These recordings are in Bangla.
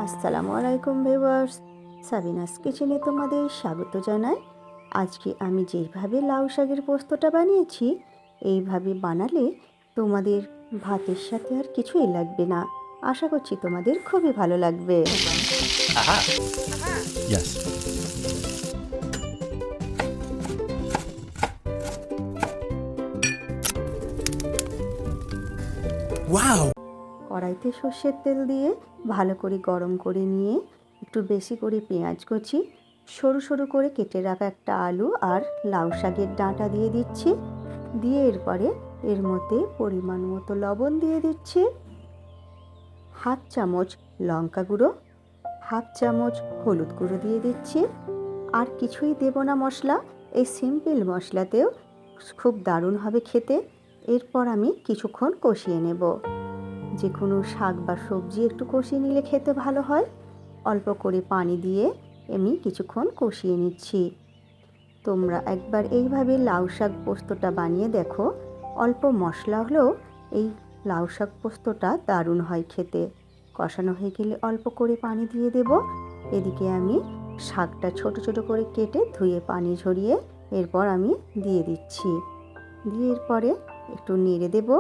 আসসালামু আলাইকুম ভিউয়ার্স, সাবিনাস কিচেনে তোমাদের স্বাগত জানাই। আজকে আমি যেভাবে লাউ শাকের পোস্তটা বানিয়েছি, এইভাবে বানালে তোমাদের ভাতের সাথে আর কিছুই লাগবে না। আশা করছি তোমাদের খুবই ভালো লাগবে। Aha. Yes. Wow. কড়াইতে সর্ষের তেল দিয়ে ভালো করে গরম করে নিয়ে একটু বেশি করে পেঁয়াজ কুচি, সরু সরু করে কেটে রাখা একটা আলু আর লাউ শাকের ডাঁটা দিয়ে দিচ্ছি। দিয়ে এরপরে এর মধ্যে পরিমাণ মতো লবণ দিয়ে দিচ্ছি, হাফ চামচ লঙ্কা গুঁড়ো, হাফ চামচ হলুদ গুঁড়ো দিয়ে দিচ্ছি। আর কিছুই দেব না মশলা, এই সিম্পল মশলাতেও খুব দারুণ হবে খেতে। এরপর আমি কিছুক্ষণ কষিয়ে নেব। যে কোনো শাক বা সবজি একটু কষিয়ে নিলে খেতে ভালো হয়। অল্প করে পানি দিয়ে আমি কিছুক্ষণ কষিয়ে নিচ্ছি। তোমরা একবার এইভাবে লাউ শাক পোস্তটা বানিয়ে দেখো। অল্প মশলা হলেও এই লাউ শাক পোস্তটা দারুণ হয় খেতে। কষানো হয়ে গেলে অল্প করে পানি দিয়ে দেব। এদিকে আমি শাকটা ছোট ছোট করে কেটে ধুয়ে পানি ঝরিয়ে এরপর আমি দিয়ে দিচ্ছি। দিয়ে এরপরে একটু নেড়ে দেব।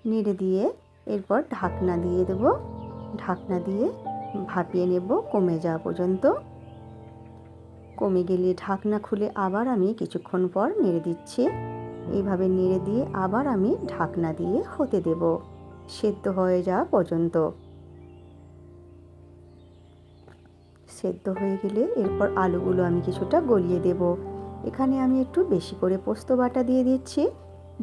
নেড়ে দিয়ে এরপর ঢাকনা দিয়ে দেব। ঢাকনা দিয়ে ভাপিয়ে নেব কমে যাওয়া পর্যন্ত। কমে গেলে ঢাকনা খুলে আবার আমি কিছুক্ষণ পর নেড়ে দিচ্ছি। এইভাবে নেড়ে দিয়ে আবার আমি ঢাকনা দিয়ে হতে দেব সেদ্ধ হয়ে যাওয়া পর্যন্ত। সেদ্ধ হয়ে গেলে এরপর আলুগুলো আমি কিছুটা গলিয়ে দেব। এখানে আমি একটু বেশি করে পোস্ত বাটা দিয়ে দিচ্ছি।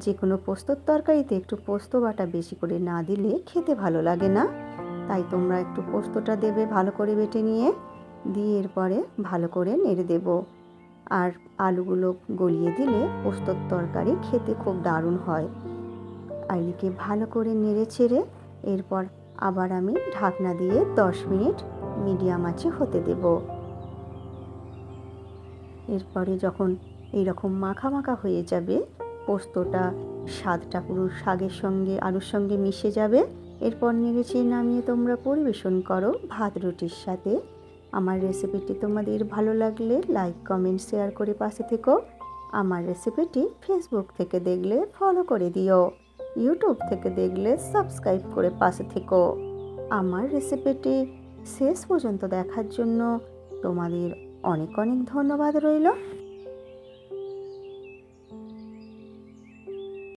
যে কোনো পোস্তর তরকারিতে একটু পোস্ত বাটা বেশি করে না দিলে খেতে ভালো লাগে না, তাই তোমরা একটু পোস্তটা দেবে ভালো করে বেটে নিয়ে। দিয়ে এরপরে ভালো করে নেড়ে দেব। আর আলুগুলো গলিয়ে দিলে পোস্তর তরকারি খেতে খুব দারুণ হয়। আর এদিকে ভালো করে নেড়ে ছেড়ে এরপর আবার আমি ঢাকনা দিয়ে 10 মিনিট মিডিয়াম আঁচে হতে দেব। এরপরে যখন এইরকম মাখা মাখা হয়ে যাবে, পোস্তটা স্বাদটা পুরো শাকের সঙ্গে আলুর সঙ্গে মিশে যাবে, এরপর নেড়েচেড়ে নামিয়ে তোমরা পরিবেশন করো ভাত রুটির সাথে। আমার রেসিপিটি তোমাদের ভালো লাগলে লাইক কমেন্ট শেয়ার করে পাশে থেকো। আমার রেসিপিটি ফেসবুক থেকে দেখলে ফলো করে দিও, ইউটিউব থেকে দেখলে সাবস্ক্রাইব করে পাশে থেকো। আমার রেসিপিটি শেষ পর্যন্ত দেখার জন্য তোমাদের অনেক অনেক ধন্যবাদ রইল।